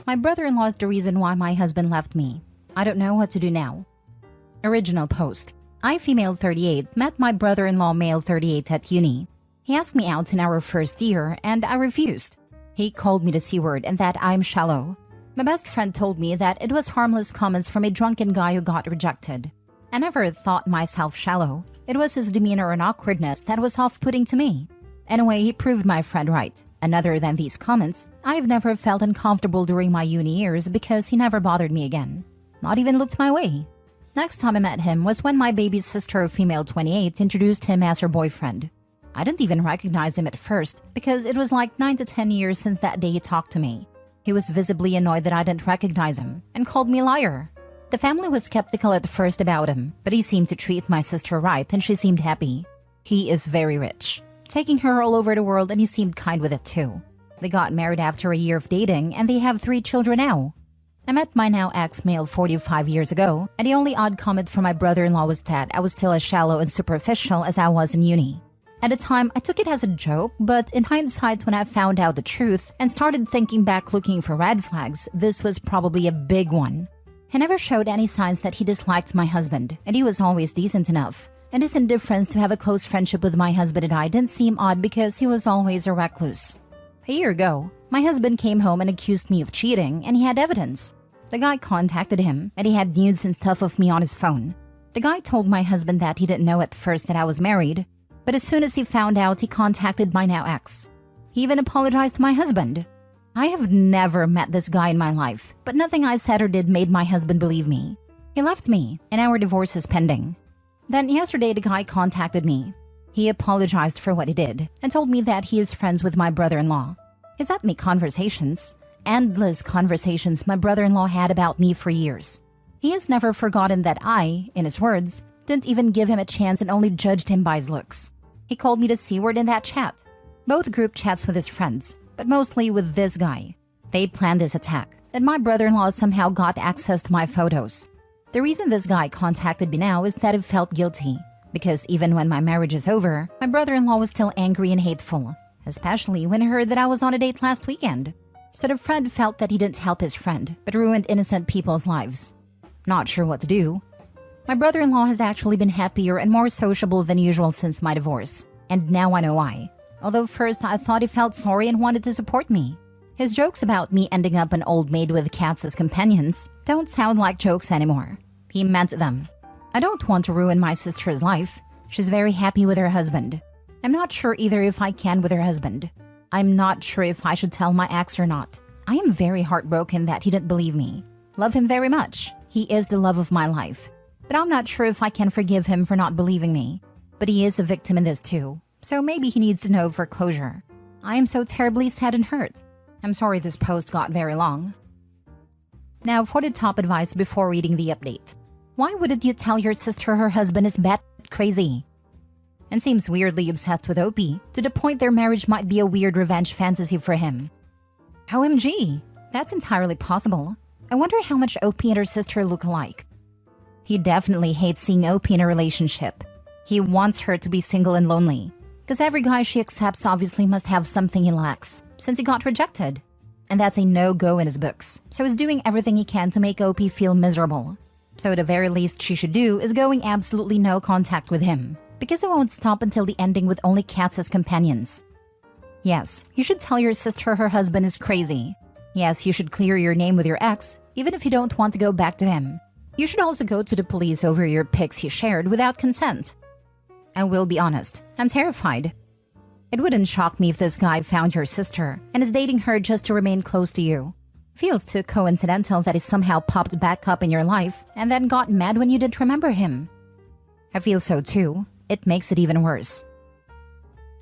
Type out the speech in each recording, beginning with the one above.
My brother-in-law is the reason why my husband left me. I don't know what to do now. Original post. I, female 38, met my brother-in-law, male 38, at uni. He asked me out in our first year, and I refused. He called me the C-word and that I'm shallow. My best friend told me that it was harmless comments from a drunken guy who got rejected. I never thought myself shallow. It was his demeanor and awkwardness that was off-putting to me. Anyway, he proved my friend right. And other than these comments, I've never felt uncomfortable during my uni years because he never bothered me again. Not even looked my way. Next time I met him was when my baby's sister, female 28, introduced him as her boyfriend. I didn't even recognize him at first because it was like 9 to 10 years since that day he talked to me. He was visibly annoyed that I didn't recognize him and called me a liar. The family was skeptical at first about him, but he seemed to treat my sister right and she seemed happy. He is very rich, taking her all over the world, and he seemed kind with it too. They got married after a year of dating and they have 3 children now. I met my now ex-male 45 years ago, and the only odd comment from my brother-in-law was that I was still as shallow and superficial as I was in uni. At the time, I took it as a joke, but in hindsight, when I found out the truth and started thinking back looking for red flags, this was probably a big one. He never showed any signs that he disliked my husband, and he was always decent enough. And his indifference to have a close friendship with my husband and I didn't seem odd because he was always a recluse. A year ago, my husband came home and accused me of cheating, and he had evidence. The guy contacted him, and he had nudes and stuff of me on his phone. The guy told my husband that he didn't know at first that I was married, but as soon as he found out, he contacted my now ex. He even apologized to my husband. I have never met this guy in my life, but nothing I said or did made my husband believe me. He left me, and our divorce is pending. Then yesterday, the guy contacted me. He apologized for what he did and told me that he is friends with my brother-in-law. He sent me conversations, endless conversations my brother-in-law had about me for years. He has never forgotten that I, in his words, didn't even give him a chance and only judged him by his looks. He called me the C-word in that chat. Both group chats with his friends, but mostly with this guy. They planned this attack, and my brother-in-law somehow got access to my photos. The reason this guy contacted me now is that he felt guilty, because even when my marriage is over, my brother-in-law was still angry and hateful, especially when he heard that I was on a date last weekend. So the friend felt that he didn't help his friend, but ruined innocent people's lives. Not sure what to do. My brother-in-law has actually been happier and more sociable than usual since my divorce, and now I know why. Although first I thought he felt sorry and wanted to support me. His jokes about me ending up an old maid with cats as companions don't sound like jokes anymore. He meant them. I don't want to ruin my sister's life. She's very happy with her husband. I'm not sure either if I can with her husband. I'm not sure if I should tell my ex or not. I am very heartbroken that he didn't believe me. Love him very much. He is the love of my life. But I'm not sure if I can forgive him for not believing me. But he is a victim in this too. So maybe he needs to know for closure. I am so terribly sad and hurt. I'm sorry this post got very long. Now for the top advice before reading the update. Why wouldn't you tell your sister her husband is bat crazy? And seems weirdly obsessed with Opie, to the point their marriage might be a weird revenge fantasy for him. OMG, that's entirely possible. I wonder how much Opie and her sister look alike. He definitely hates seeing Opie in a relationship. He wants her to be single and lonely, because every guy she accepts obviously must have something he lacks, since he got rejected. And that's a no-go in his books, so he's doing everything he can to make Opie feel miserable. So the very least she should do is going absolutely no contact with him, because it won't stop until the ending with only cats as companions. Yes, you should tell your sister her husband is crazy. Yes, you should clear your name with your ex, even if you don't want to go back to him. You should also go to the police over your pics he shared without consent. I will be honest, I'm terrified. It wouldn't shock me if this guy found your sister and is dating her just to remain close to you. Feels too coincidental that he somehow popped back up in your life and then got mad when you didn't remember him. I feel so too. It makes it even worse.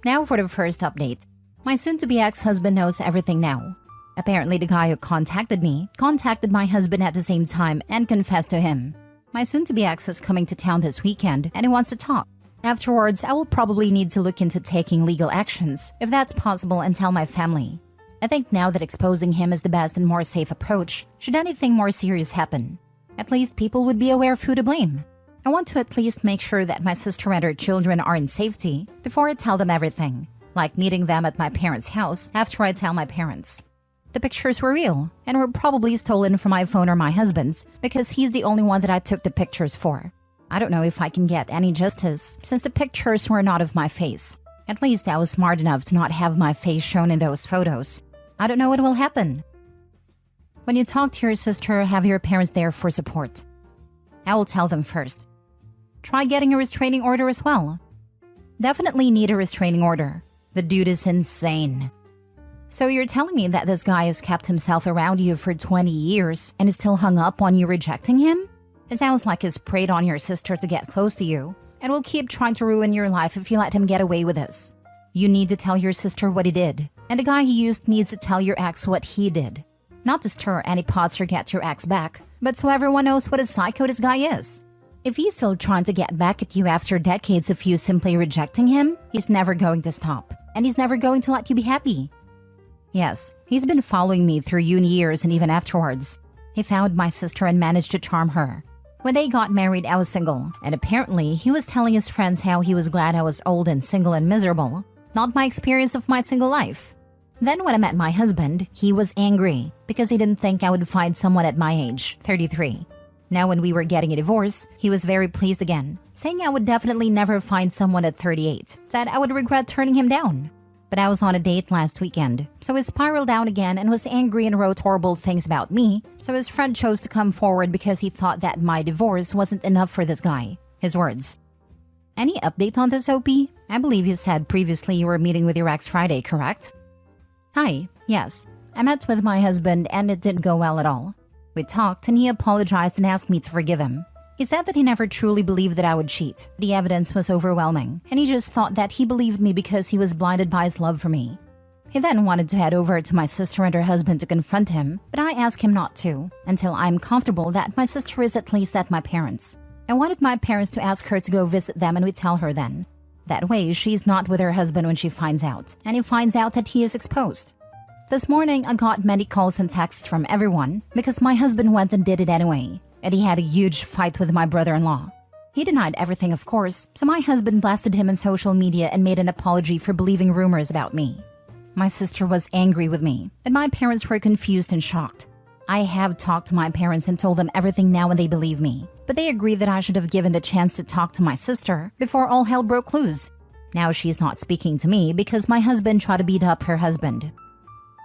Now for the first update. My soon-to-be ex-husband knows everything now. Apparently the guy who contacted me contacted my husband at the same time and confessed to him. My soon-to-be ex is coming to town this weekend and he wants to talk. Afterwards, I will probably need to look into taking legal actions, if that's possible, and tell my family. I think now that exposing him is the best and more safe approach, should anything more serious happen. At least people would be aware of who to blame. I want to at least make sure that my sister and her children are in safety before I tell them everything, like meeting them at my parents' house after I tell my parents. The pictures were real and were probably stolen from my phone or my husband's because he's the only one that I took the pictures for. I don't know if I can get any justice since the pictures were not of my face. At least I was smart enough to not have my face shown in those photos. I don't know what will happen. When you talk to your sister, have your parents there for support. I will tell them first. Try getting a restraining order as well. Definitely need a restraining order. The dude is insane. So you're telling me that this guy has kept himself around you for 20 years and is still hung up on you rejecting him? It sounds like he's preyed on your sister to get close to you and will keep trying to ruin your life if you let him get away with this. You need to tell your sister what he did, and the guy he used needs to tell your ex what he did. Not to stir any pots or get your ex back, but so everyone knows what a psycho this guy is. If he's still trying to get back at you after decades of you simply rejecting him, he's never going to stop, and he's never going to let you be happy. Yes, he's been following me through uni years and even afterwards. He found my sister and managed to charm her. When they got married, I was single, and apparently he was telling his friends how he was glad I was old and single and miserable, not my experience of my single life. Then when I met my husband, he was angry because he didn't think I would find someone at my age, 33. Now when we were getting a divorce, he was very pleased again, saying I would definitely never find someone at 38, that I would regret turning him down. But I was on a date last weekend, so he spiraled down again and was angry and wrote horrible things about me, so his friend chose to come forward because he thought that my divorce wasn't enough for this guy. His words. Any update on this, OP? I believe you said previously you were meeting with your ex Friday, correct? Hi, yes. I met with my husband and it didn't go well at all. We talked and he apologized and asked me to forgive him. He said that he never truly believed that I would cheat. The evidence was overwhelming, and he just thought that he believed me because he was blinded by his love for me. He then wanted to head over to my sister and her husband to confront him, but I asked him not to, until I'm comfortable that my sister is at least at my parents'. I wanted my parents to ask her to go visit them and we tell her then. That way, she's not with her husband when she finds out, and he finds out that he is exposed. This morning, I got many calls and texts from everyone because my husband went and did it anyway. And he had a huge fight with my brother-in-law. He denied everything, of course, so my husband blasted him on social media and made an apology for believing rumors about me. My sister was angry with me, and my parents were confused and shocked. I have talked to my parents and told them everything now and they believe me, but they agree that I should have given the chance to talk to my sister before all hell broke loose. Now she's not speaking to me because my husband tried to beat up her husband.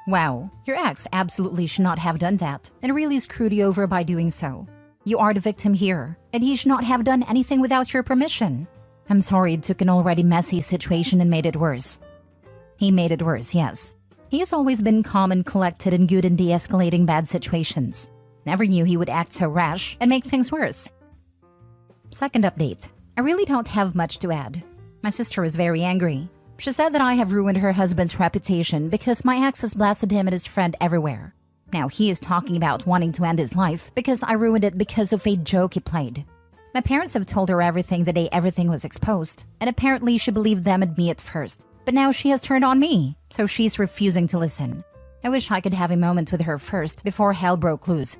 Wow, your ex absolutely should not have done that and really screwed you over by doing so. You are the victim here, and he should not have done anything without your permission. I'm sorry it took an already messy situation and made it worse. He made it worse, yes. He has always been calm and collected and good in de-escalating bad situations. Never knew he would act so rash and make things worse. Second update. I really don't have much to add. My sister is very angry. She said that I have ruined her husband's reputation because my ex has blasted him and his friend everywhere. Now he is talking about wanting to end his life because I ruined it because of a joke he played. My parents have told her everything the day everything was exposed, and apparently she believed them and me at first. But now she has turned on me, so she's refusing to listen. I wish I could have a moment with her first before hell broke loose.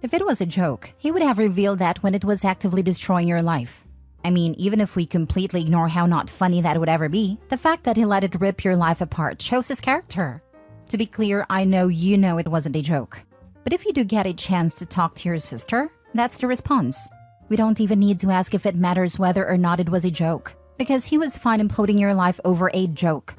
If it was a joke, he would have revealed that when it was actively destroying your life. I mean, even if we completely ignore how not funny that would ever be, the fact that he let it rip your life apart shows his character. To be clear, I know you know it wasn't a joke. But if you do get a chance to talk to your sister, that's the response. We don't even need to ask if it matters whether or not it was a joke, because he was fine imploding your life over a joke.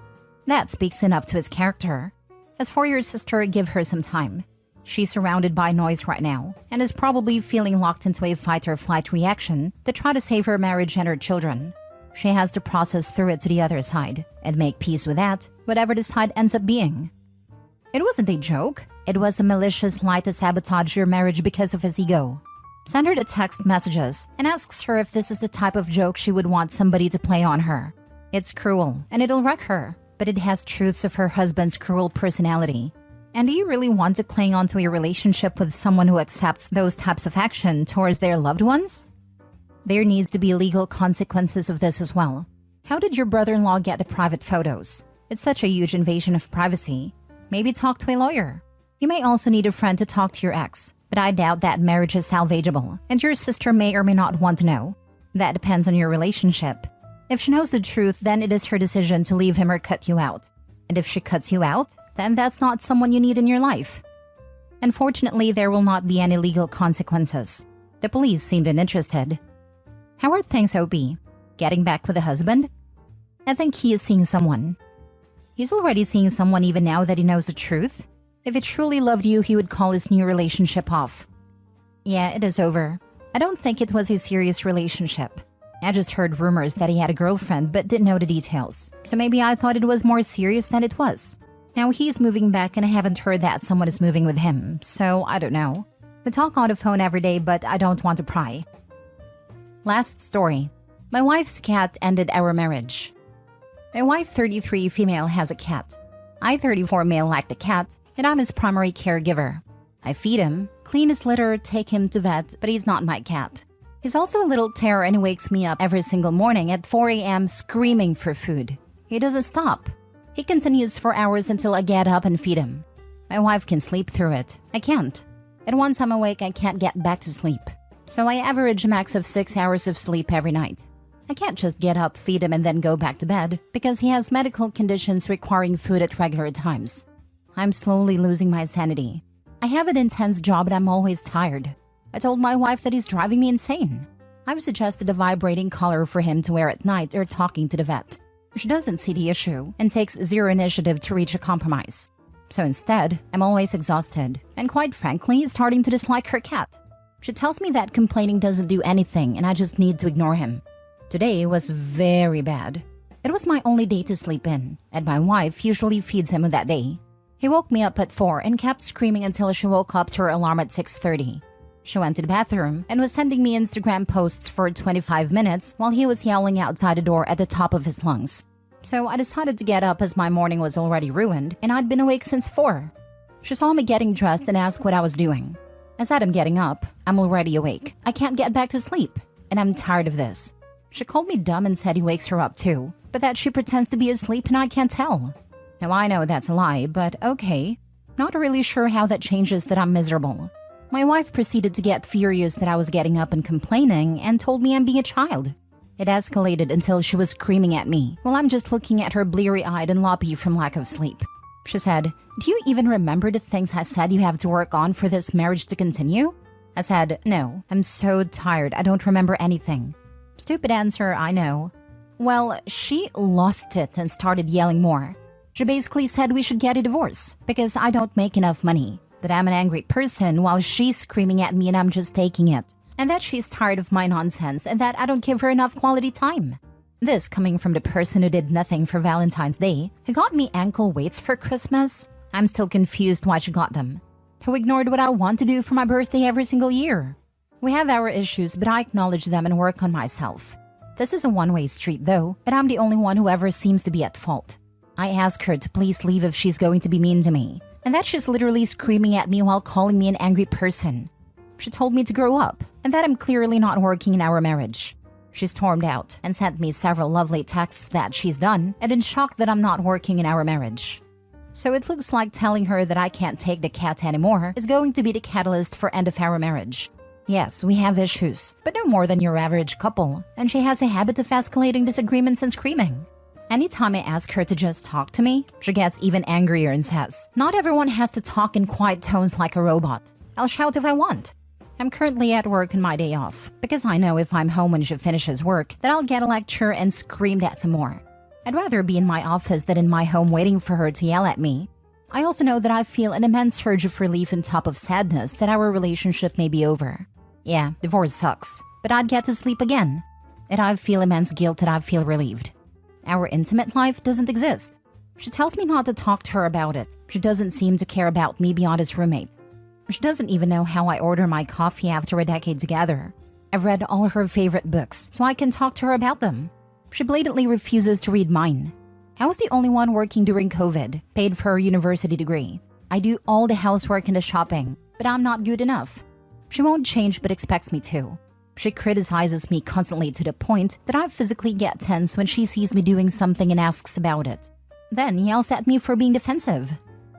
That speaks enough to his character. As for your sister, give her some time. She's surrounded by noise right now, and is probably feeling locked into a fight-or-flight reaction to try to save her marriage and her children. She has to process through it to the other side, and make peace with that, whatever the side ends up being. It wasn't a joke. It was a malicious lie to sabotage your marriage because of his ego. Send her the text messages and asks her if this is the type of joke she would want somebody to play on her. It's cruel and it'll wreck her, but it has truths of her husband's cruel personality. And do you really want to cling onto a relationship with someone who accepts those types of action towards their loved ones? There needs to be legal consequences of this as well. How did your brother-in-law get the private photos? It's such a huge invasion of privacy. Maybe talk to a lawyer. You may also need a friend to talk to your ex, but I doubt that marriage is salvageable, and your sister may or may not want to know. That depends on your relationship. If she knows the truth, then it is her decision to leave him or cut you out. And if she cuts you out, then that's not someone you need in your life. Unfortunately, there will not be any legal consequences. The police seemed uninterested. How are things, OP? Getting back with the husband? I think he is seeing someone. He's already seeing someone even now that he knows the truth. If he truly loved you, he would call his new relationship off. Yeah, it is over. I don't think it was a serious relationship. I just heard rumors that he had a girlfriend but didn't know the details. So maybe I thought it was more serious than it was. Now he's moving back and I haven't heard that someone is moving with him, so I don't know. We talk on the phone every day, but I don't want to pry. Last story. My wife's cat ended our marriage. My wife, 33, female, has a cat. I, 34, male, like the cat, and I'm his primary caregiver. I feed him, clean his litter, take him to vet, but he's not my cat. He's also a little terror and he wakes me up every single morning at 4 a.m. screaming for food. He doesn't stop. He continues for hours until I get up and feed him. My wife can sleep through it. I can't. And once I'm awake, I can't get back to sleep. So I average a max of 6 hours of sleep every night. I can't just get up, feed him, and then go back to bed because he has medical conditions requiring food at regular times. I'm slowly losing my sanity. I have an intense job and I'm always tired. I told my wife that he's driving me insane. I've suggested a vibrating collar for him to wear at night or talking to the vet. She doesn't see the issue and takes zero initiative to reach a compromise. So instead, I'm always exhausted and quite frankly, starting to dislike her cat. She tells me that complaining doesn't do anything and I just need to ignore him. Today was very bad. It was my only day to sleep in, and my wife usually feeds him on that day. He woke me up at 4 and kept screaming until she woke up to her alarm at 6:30. She went to the bathroom and was sending me Instagram posts for 25 minutes while he was yelling outside the door at the top of his lungs. So I decided to get up as my morning was already ruined and I'd been awake since 4. She saw me getting dressed and asked what I was doing. I said I'm getting up. I'm already awake. I can't get back to sleep. And I'm tired of this. She called me dumb and said he wakes her up too, but that she pretends to be asleep and I can't tell. Now I know that's a lie, but okay. Not really sure how that changes that I'm miserable. My wife proceeded to get furious that I was getting up and complaining and told me I'm being a child. It escalated until she was screaming at me while I'm just looking at her bleary-eyed and loppy from lack of sleep. She said, "Do you even remember the things I said you have to work on for this marriage to continue?" I said, "No, I'm so tired, I don't remember anything." Stupid answer, I know. Well, she lost it and started yelling more. She basically said we should get a divorce because I don't make enough money, that I'm an angry person while she's screaming at me and I'm just taking it, and that she's tired of my nonsense and that I don't give her enough quality time. This coming from the person who did nothing for Valentine's Day, who got me ankle weights for Christmas. I'm still confused why she got them. Who ignored what I want to do for my birthday every single year. We have our issues, but I acknowledge them and work on myself. This is a one-way street though, and I'm the only one who ever seems to be at fault. I ask her to please leave if she's going to be mean to me, and that she's literally screaming at me while calling me an angry person. She told me to grow up, and that I'm clearly not working in our marriage. She stormed out and sent me several lovely texts that she's done, and in shock that I'm not working in our marriage. So it looks like telling her that I can't take the cat anymore is going to be the catalyst for end of our marriage. Yes, we have issues, but no more than your average couple, and she has a habit of escalating disagreements and screaming. Anytime I ask her to just talk to me, she gets even angrier and says, "Not everyone has to talk in quiet tones like a robot. I'll shout if I want." I'm currently at work on my day off, because I know if I'm home when she finishes work, that I'll get a lecture and screamed at some more. I'd rather be in my office than in my home waiting for her to yell at me. I also know that I feel an immense surge of relief on top of sadness that our relationship may be over. Yeah, divorce sucks, but I'd get to sleep again. And I feel immense guilt that I feel relieved. Our intimate life doesn't exist. She tells me not to talk to her about it. She doesn't seem to care about me beyond as roommate. She doesn't even know how I order my coffee after a decade together. I've read all her favorite books, so I can talk to her about them. She blatantly refuses to read mine. I was the only one working during COVID, paid for her university degree. I do all the housework and the shopping, but I'm not good enough. She won't change but expects me to. She criticizes me constantly to the point that I physically get tense when she sees me doing something and asks about it. Then yells at me for being defensive.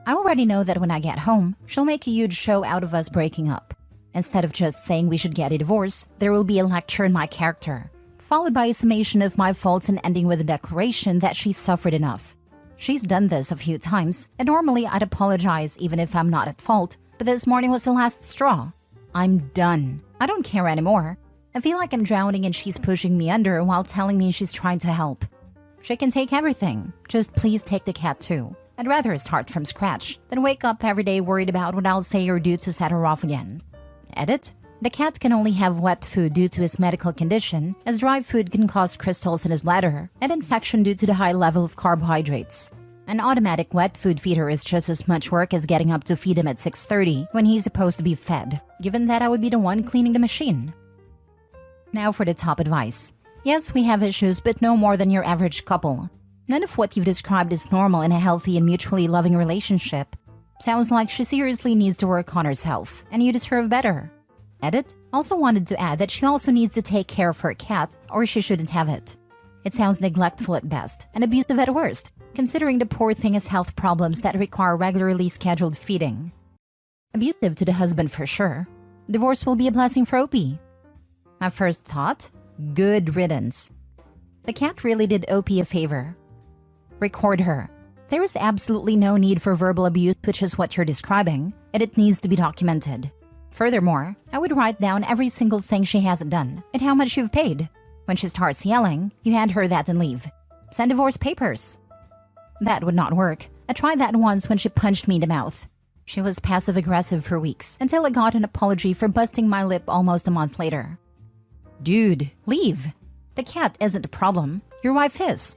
I already know that when I get home, she'll make a huge show out of us breaking up. Instead of just saying we should get a divorce, there will be a lecture in my character, followed by a summation of my faults and ending with a declaration that she's suffered enough. She's done this a few times, and normally I'd apologize even if I'm not at fault, but this morning was the last straw. I'm done. I don't care anymore. I feel like I'm drowning and she's pushing me under while telling me she's trying to help. She can take everything. Just please take the cat too. I'd rather start from scratch than wake up every day worried about what I'll say or do to set her off again. Edit. The cat can only have wet food due to his medical condition, as dry food can cause crystals in his bladder and infection due to the high level of carbohydrates. An automatic wet food feeder is just as much work as getting up to feed him at 6:30 when he's supposed to be fed, given that I would be the one cleaning the machine. Now for the top advice. Yes, we have issues, but no more than your average couple. None of what you've described is normal in a healthy and mutually loving relationship. Sounds like she seriously needs to work on herself, and you deserve better. Edit. Also wanted to add that she also needs to take care of her cat, or she shouldn't have it. It sounds neglectful at best, and abusive at worst, considering the poor thing has health problems that require regularly scheduled feeding. Abusive to the husband for sure. Divorce will be a blessing for Opie. My first thought? Good riddance. The cat really did Opie a favor. Record her. There is absolutely no need for verbal abuse, which is what you're describing, and it needs to be documented. Furthermore, I would write down every single thing she hasn't done and how much you've paid. When she starts yelling, you hand her that and leave. Send divorce papers. That would not work. I tried that once when she punched me in the mouth. She was passive-aggressive for weeks until I got an apology for busting my lip almost a month later. Dude, leave. The cat isn't the problem. Your wife is.